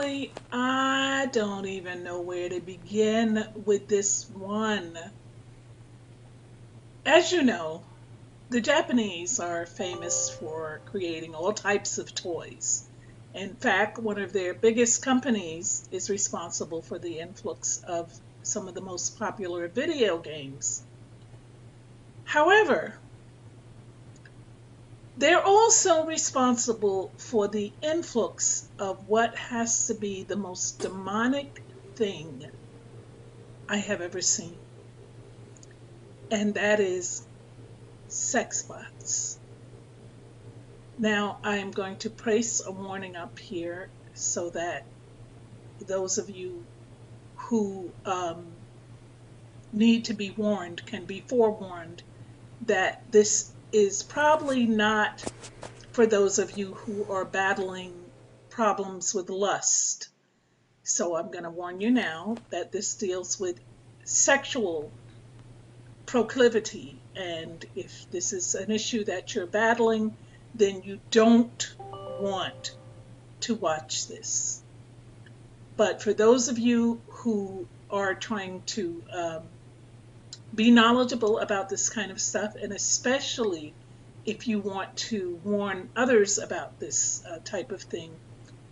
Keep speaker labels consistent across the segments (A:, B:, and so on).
A: Honestly, I don't even know where to begin with this one. As you know, the Japanese are famous for creating all types of toys. In fact, one of their biggest companies is responsible for the influx of some of the most popular video games. However, they're also responsible for the influx of what has to be the most demonic thing I have ever seen, and that is sex bots. Now, I am going to place a warning up here so that those of you who need to be warned can be forewarned that this is probably not for those of you who are battling problems with lust. So I'm going to warn you now that this deals with sexual proclivity. And if this is an issue that you're battling, then you don't want to watch this. But for those of you who are trying to be knowledgeable about this kind of stuff, and especially if you want to warn others about this type of thing,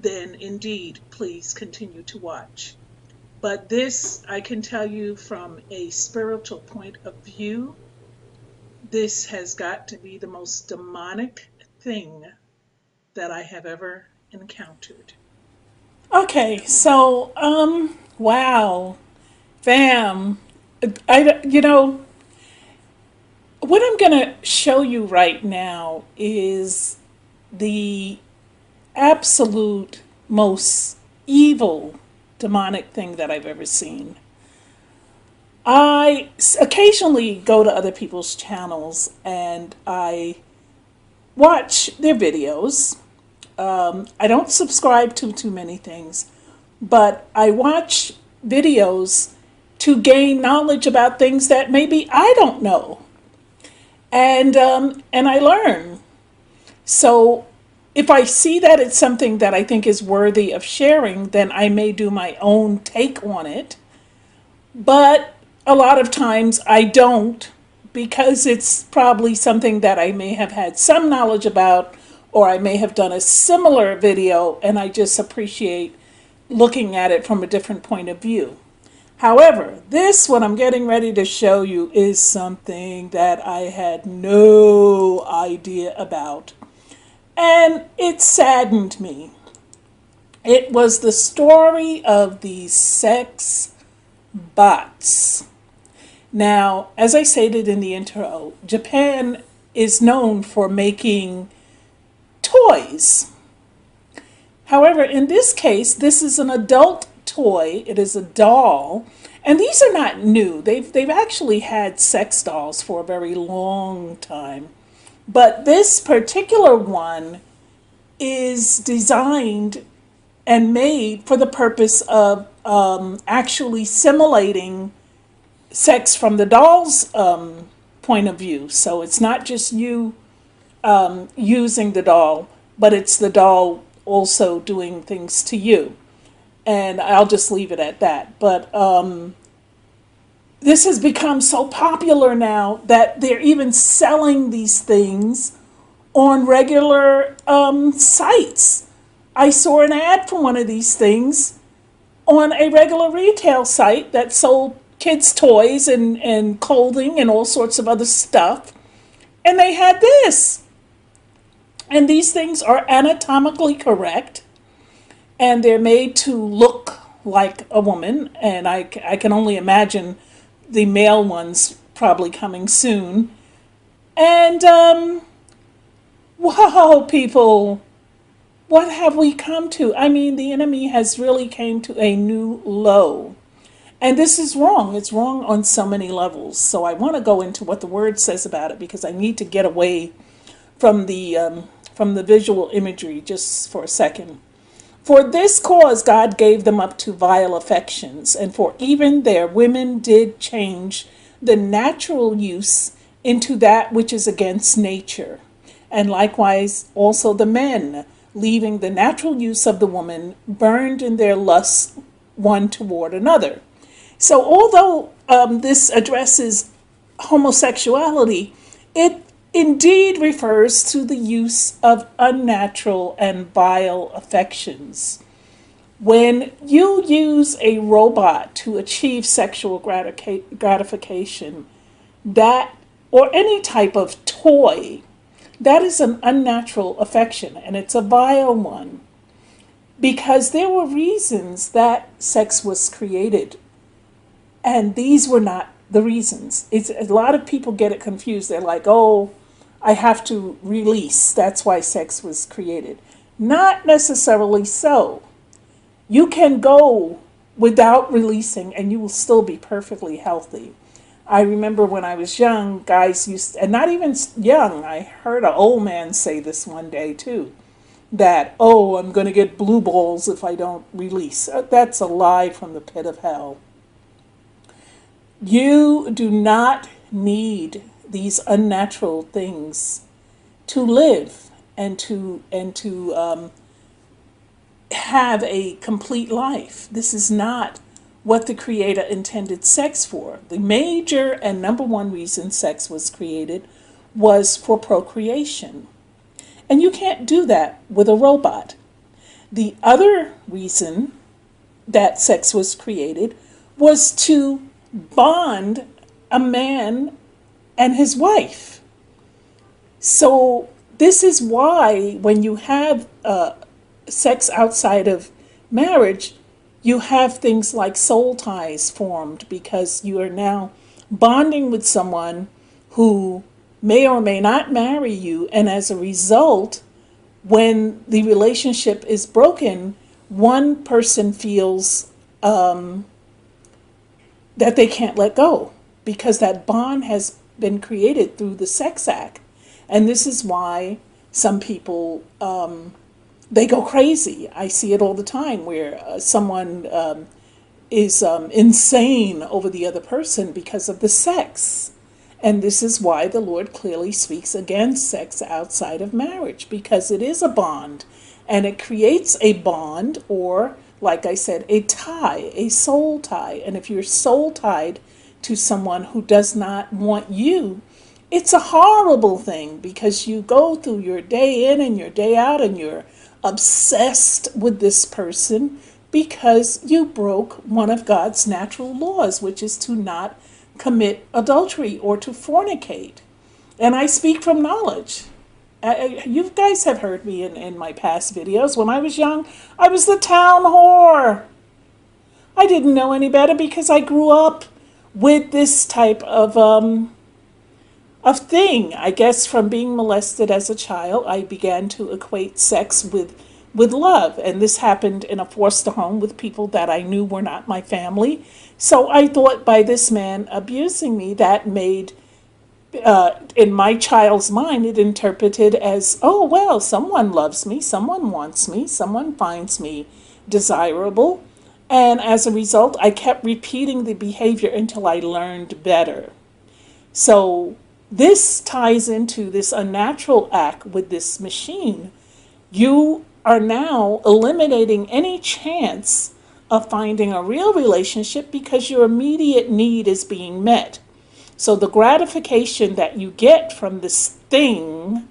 A: then indeed, please continue to watch. But this, I can tell you from a spiritual point of view, this has got to be the most demonic thing that I have ever encountered.
B: Okay, so wow, fam, what I'm gonna show you right now is the absolute most evil demonic thing that I've ever seen. I occasionally go to other people's channels and I watch their videos. I don't subscribe to too many things, but I watch videos to gain knowledge about things that maybe I don't know, and I learn. So if I see that it's something that I think is worthy of sharing, then I may do my own take on it. But a lot of times I don't, because it's probably something that I may have had some knowledge about, or I may have done a similar video and I just appreciate looking at it from a different point of view. However, this, what I'm getting ready to show you, is something that I had no idea about. And it saddened me. It was the story of these sex bots. Now, as I stated in the intro, Japan is known for making toys. However, in this case, this is an adult toy. It is a doll. And these are not new. They've actually had sex dolls for a very long time. But this particular one is designed and made for the purpose of actually simulating sex from the doll's point of view. So it's not just you using the doll, but it's the doll also doing things to you. And I'll just leave it at that. But this has become so popular now that they're even selling these things on regular sites. I saw an ad for one of these things on a regular retail site that sold kids' toys and clothing and all sorts of other stuff. And they had this. And these things are anatomically correct. And they're made to look like a woman. And I can only imagine the male ones probably coming soon. And, wow, people, what have we come to? I mean, the enemy has really came to a new low. And this is wrong. It's wrong on so many levels. So I want to go into what the word says about it because I need to get away from the visual imagery just for a second. For this cause God gave them up to vile affections, and for even their women did change the natural use into that which is against nature. And likewise also the men, leaving the natural use of the woman burned in their lusts one toward another. So although this addresses homosexuality, it indeed refers to the use of unnatural and vile affections. When you use a robot to achieve sexual gratification, that, or any type of toy, that is an unnatural affection, and it's a vile one, because there were reasons that sex was created, and these were not the reasons. It's a lot of people get it confused. They're like, oh, I have to release, that's why sex was created. Not necessarily so. You can go without releasing and you will still be perfectly healthy. I remember when I was young, guys used, and not even young, I heard an old man say this one day too, that, oh, I'm going to get blue balls if I don't release. That's a lie from the pit of hell. You do not need these unnatural things to live and to have a complete life. This is not what the Creator intended sex for. The major and number one reason sex was created was for procreation. And you can't do that with a robot. The other reason that sex was created was to bond a man and his wife. So this is why when you have sex outside of marriage, you have things like soul ties formed, because you are now bonding with someone who may or may not marry you, and as a result, when the relationship is broken, one person feels that they can't let go, because that bond has been created through the sex act. And this is why some people they go crazy. I see it all the time where someone is insane over the other person because of the sex. And this is why the Lord clearly speaks against sex outside of marriage, because it is a bond, and it creates a bond, or, like I said, a tie, a soul tie. And if you're soul tied to someone who does not want you, it's a horrible thing, because you go through your day in and your day out and you're obsessed with this person because you broke one of God's natural laws, which is to not commit adultery or to fornicate. And I speak from knowledge. You guys have heard me in my past videos. When I was young, I was the town whore. I didn't know any better because I grew up with this type of thing. I guess from being molested as a child, I began to equate sex with love. And this happened in a foster home with people that I knew were not my family. So I thought by this man abusing me, that made, in my child's mind, it interpreted as, oh, well, someone loves me, someone wants me, someone finds me desirable. And as a result, I kept repeating the behavior until I learned better. So this ties into this unnatural act with this machine. You are now eliminating any chance of finding a real relationship because your immediate need is being met. So the gratification that you get from this thing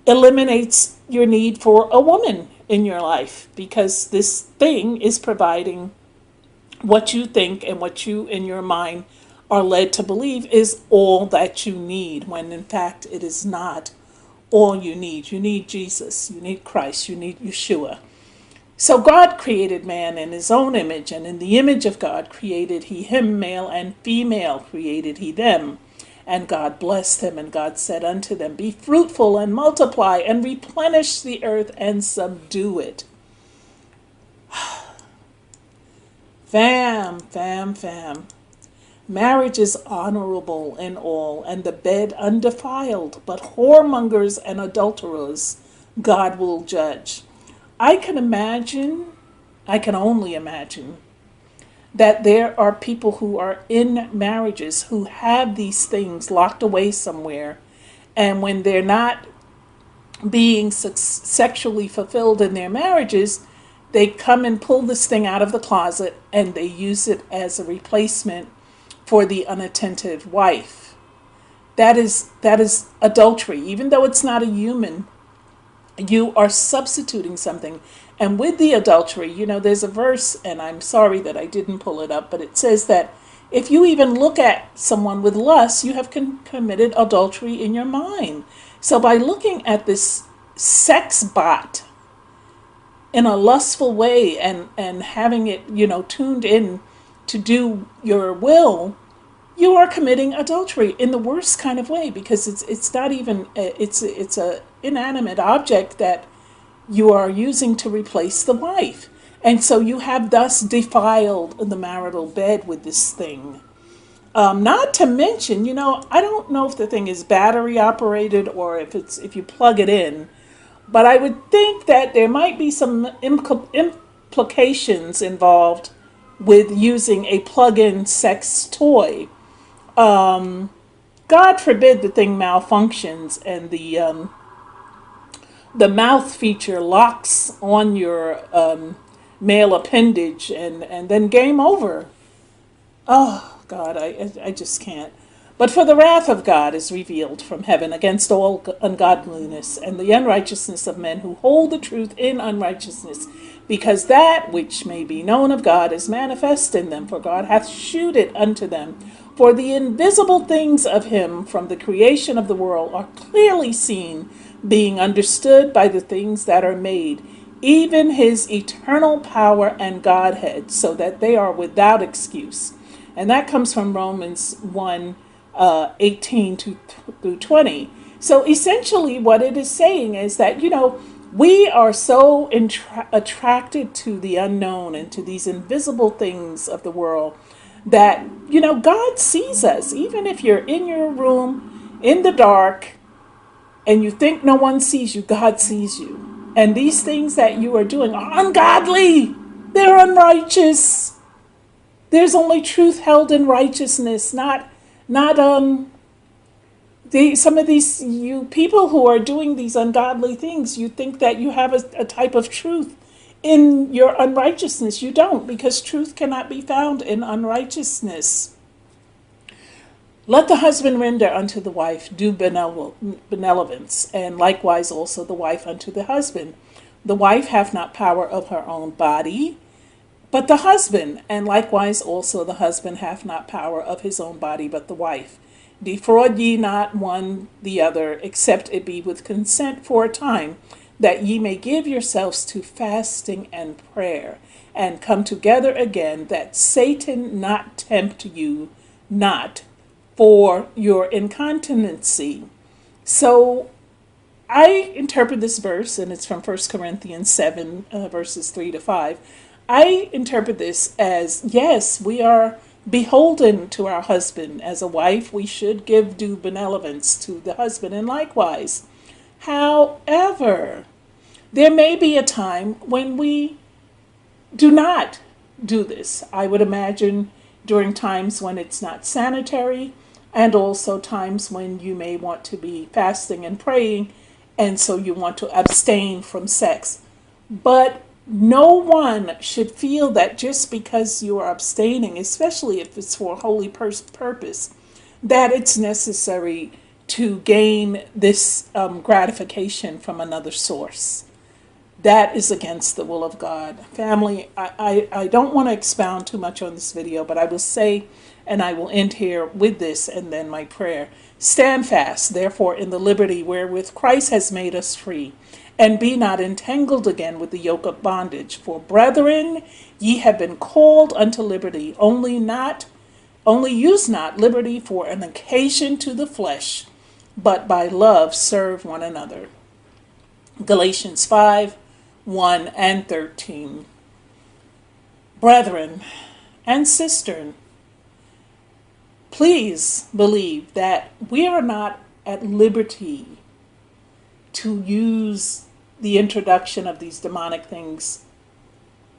B: eliminates your need for a woman in your life, because this thing is providing what you think and what you in your mind are led to believe is all that you need, when in fact it is not all you need. You need Jesus, you need Christ, you need Yeshua. So God created man in his own image, and in the image of God created he him, male and female created he them. And God blessed them, and God said unto them, be fruitful and multiply and replenish the earth and subdue it. Fam. Marriage is honorable in all, and the bed undefiled, but whoremongers and adulterers God will judge. I can only imagine, that there are people who are in marriages who have these things locked away somewhere, and when they're not being sexually fulfilled in their marriages, they come and pull this thing out of the closet and they use it as a replacement for the unattentive wife. That is adultery. Even though it's not a human, you are substituting something. And with the adultery, there's a verse, and I'm sorry that I didn't pull it up, but it says that if you even look at someone with lust, you have committed adultery in your mind. So by looking at this sex bot in a lustful way and having it, tuned in to do your will, you are committing adultery in the worst kind of way, because it's not even it's a inanimate object that you are using to replace the wife. And so you have thus defiled the marital bed with this thing. Not to mention, I don't know if the thing is battery operated or if you plug it in, but I would think that there might be some implications involved with using a plug-in sex toy. God forbid the thing malfunctions and the mouth feature locks on your male appendage, and then game over. Oh, God, I just can't. But for the wrath of God is revealed from heaven against all ungodliness and the unrighteousness of men who hold the truth in unrighteousness, because that which may be known of God is manifest in them, for God hath shewed it unto them. For the invisible things of him from the creation of the world are clearly seen, being understood by the things that are made, even his eternal power and Godhead, so that they are without excuse. And that comes from Romans 1, 18 through 20. So essentially what it is saying is that, we are so attracted to the unknown and to these invisible things of the world that, God sees us. Even if you're in your room in the dark and you think no one sees you, God sees you. And these things that you are doing are ungodly. They're unrighteous. There's only truth held in righteousness, not some of these you people who are doing these ungodly things. You think that you have a type of truth in your unrighteousness. You don't, because truth cannot be found in unrighteousness. Let the husband render unto the wife due benevolence, and likewise also the wife unto the husband. The wife hath not power of her own body, but the husband, and likewise also the husband hath not power of his own body, but the wife. Defraud ye not one the other, except it be with consent for a time, that ye may give yourselves to fasting and prayer, and come together again, that Satan not tempt you not for your incontinency. So I interpret this verse, and it's from 1 Corinthians 7, verses 3 to 5. I interpret this as, yes, we are beholden to our husband. As a wife, we should give due benevolence to the husband, and likewise. However, there may be a time when we do not do this. I would imagine during times when it's not sanitary, and also times when you may want to be fasting and praying, and so you want to abstain from sex. But no one should feel that just because you are abstaining, especially if it's for a holy purpose, that it's necessary to gain this gratification from another source. That is against the will of God. Family, I don't want to expound too much on this video, but I will say, and I will end here with this and then my prayer. Stand fast, therefore, in the liberty wherewith Christ has made us free, and be not entangled again with the yoke of bondage. For brethren, ye have been called unto liberty, only use not liberty for an occasion to the flesh, but by love serve one another. Galatians 5, 1 and 13. Brethren and sisters, please believe that we are not at liberty to use the introduction of these demonic things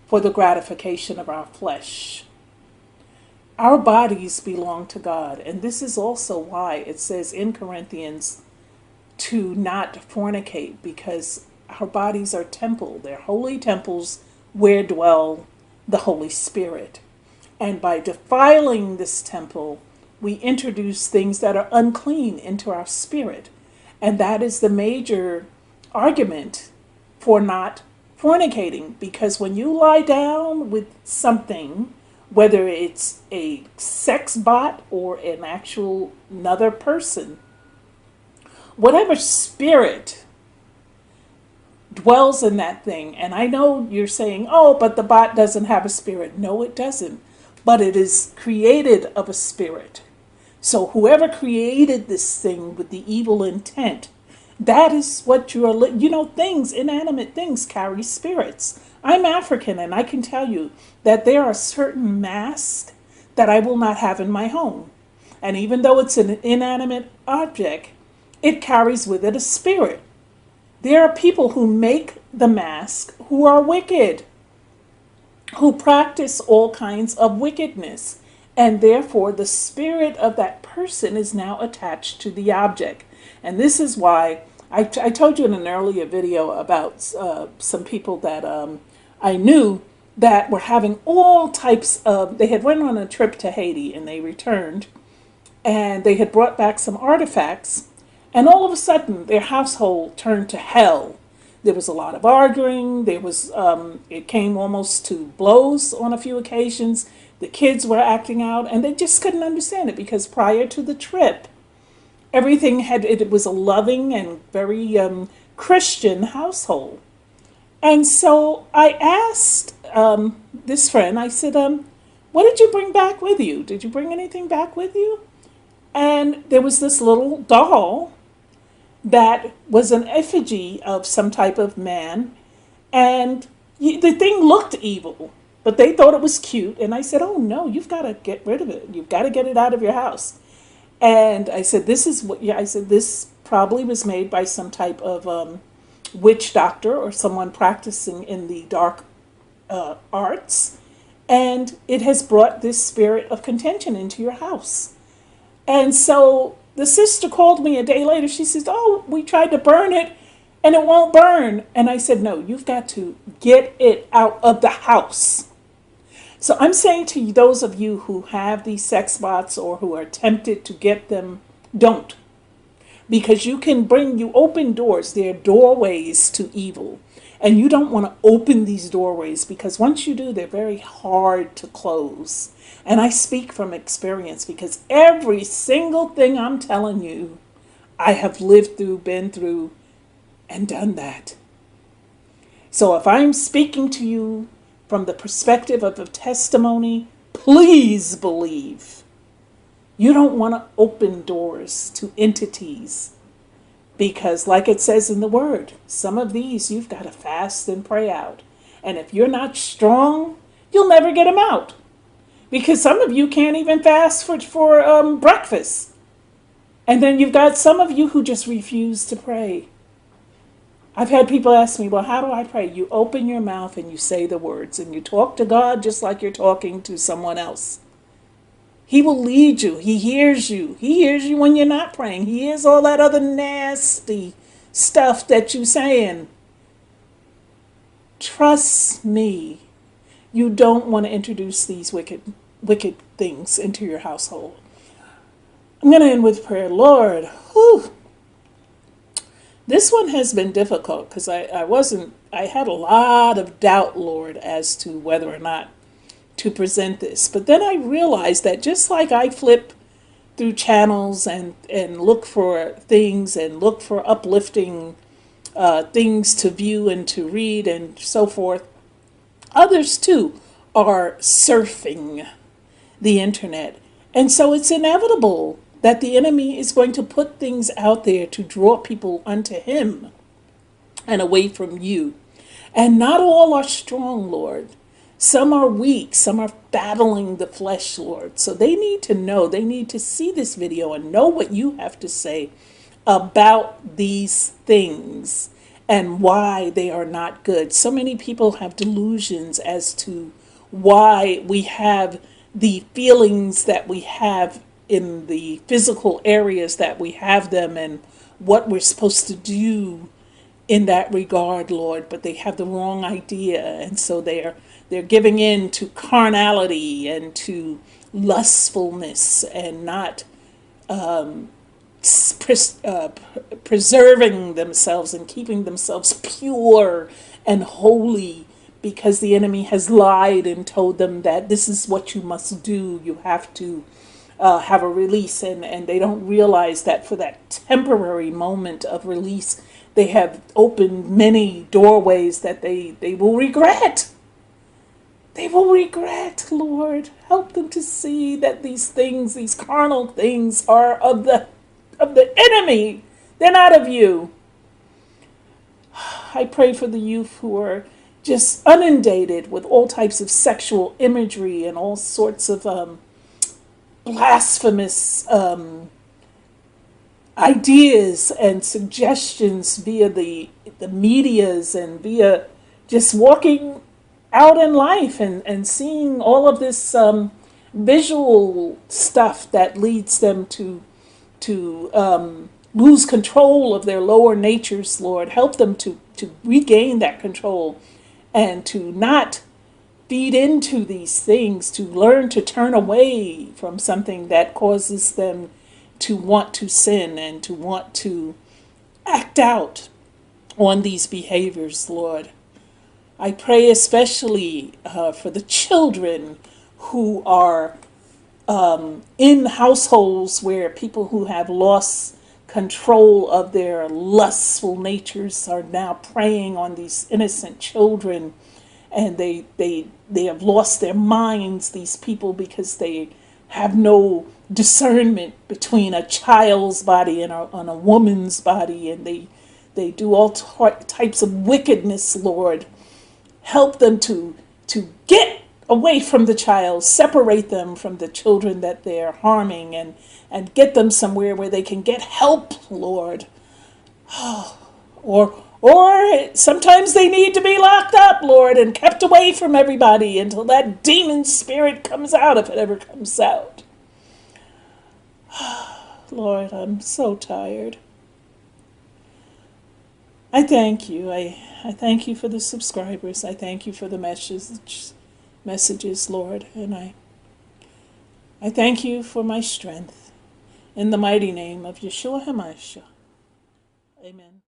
B: for the gratification of our flesh. Our bodies belong to God, and this is also why it says in Corinthians to not fornicate, because our bodies are temple. They're holy temples where dwell the Holy Spirit. And by defiling this temple, we introduce things that are unclean into our spirit. And that is the major argument for not fornicating, because when you lie down with something, whether it's a sex bot or an actual another person, whatever spirit dwells in that thing. And I know you're saying, oh, but the bot doesn't have a spirit. No, it doesn't. But it is created of a spirit. So whoever created this thing with the evil intent, that is what you are, things, inanimate things carry spirits. I'm African, and I can tell you that there are certain masks that I will not have in my home. And even though it's an inanimate object, it carries with it a spirit. There are people who make the mask who are wicked, who practice all kinds of wickedness, and therefore the spirit of that person is now attached to the object. And this is why I told you in an earlier video about some people that I knew that were having all types of, they had went on a trip to Haiti and they returned, and they had brought back some artifacts, and all of a sudden their household turned to hell. There was a lot of arguing. There was, it came almost to blows on a few occasions. The kids were acting out, and they just couldn't understand it, because prior to the trip, everything it was a loving and very Christian household. And so I asked this friend, I said, what did you bring back with you? Did you bring anything back with you? And there was this little doll that was an effigy of some type of man. And the thing looked evil, but they thought it was cute. And I said, oh no, you've got to get rid of it. You've got to get it out of your house. And I said, this probably was made by some type of witch doctor or someone practicing in the dark arts. And it has brought this spirit of contention into your house. And so the sister called me a day later. She says, oh, we tried to burn it and it won't burn. And I said, no, you've got to get it out of the house. So I'm saying to those of you who have these sex bots or who are tempted to get them, don't. Because you open doors. They're doorways to evil. And you don't want to open these doorways, because once you do, they're very hard to close. And I speak from experience, because every single thing I'm telling you, I have lived through, been through, and done that. So if I'm speaking to you from the perspective of a testimony, please believe. You don't want to open doors to entities, because like it says in the word, some of these you've got to fast and pray out. And if you're not strong, you'll never get them out. Because some of you can't even fast for breakfast. And then you've got some of you who just refuse to pray. I've had people ask me, well, how do I pray? You open your mouth and you say the words, and you talk to God just like you're talking to someone else. He will lead you. He hears you. He hears you when you're not praying. He hears all that other nasty stuff that you're saying. Trust me. You don't want to introduce these wicked things into your household. I'm going to end with prayer. Lord, this one has been difficult, because I had a lot of doubt, Lord, as to whether or not to present this. But then I realized that just like I flip through channels and look for things and look for uplifting things to view and to read and so forth, others too are surfing the internet. And so it's inevitable that the enemy is going to put things out there to draw people unto him and away from you. And not all are strong, Lord. Some are weak. Some are battling the flesh, Lord. So they need to know. They need to see this video and know what you have to say about these things and why they are not good. So many people have delusions as to why we have the feelings that we have in the physical areas that we have them and what we're supposed to do in that regard, Lord, but they have the wrong idea, and so they're giving in to carnality and to lustfulness and not preserving themselves and keeping themselves pure and holy, because the enemy has lied and told them that this is what you must do. You have to have a release, and they don't realize that for that temporary moment of release, they have opened many doorways that they will regret. They will regret, Lord. Help them to see that these things, these carnal things, are of the enemy. They're not of you. I pray for the youth who are just inundated with all types of sexual imagery and all sorts of blasphemous ideas and suggestions via the medias and via just walking out in life and seeing all of this visual stuff that leads them to lose control of their lower natures, Lord. Help them to regain that control and to not feed into these things, to learn to turn away from something that causes them to want to sin and to want to act out on these behaviors, Lord. I pray especially for the children who are in households where people who have lost control of their lustful natures are now preying on these innocent children, and they have lost their minds, these people, because they have no discernment between a child's body and a woman's body, and they do all types of wickedness, Lord. Help them to get away from the child, separate them from the children that they're harming, and get them somewhere where they can get help, Lord. Or sometimes they need to be locked up, Lord, and kept away from everybody until that demon spirit comes out, if it ever comes out. Lord, I'm so tired. I thank you. I thank you for the subscribers. I thank you for the messages, Lord. And I thank you for my strength. In the mighty name of Yeshua HaMashiach. Amen.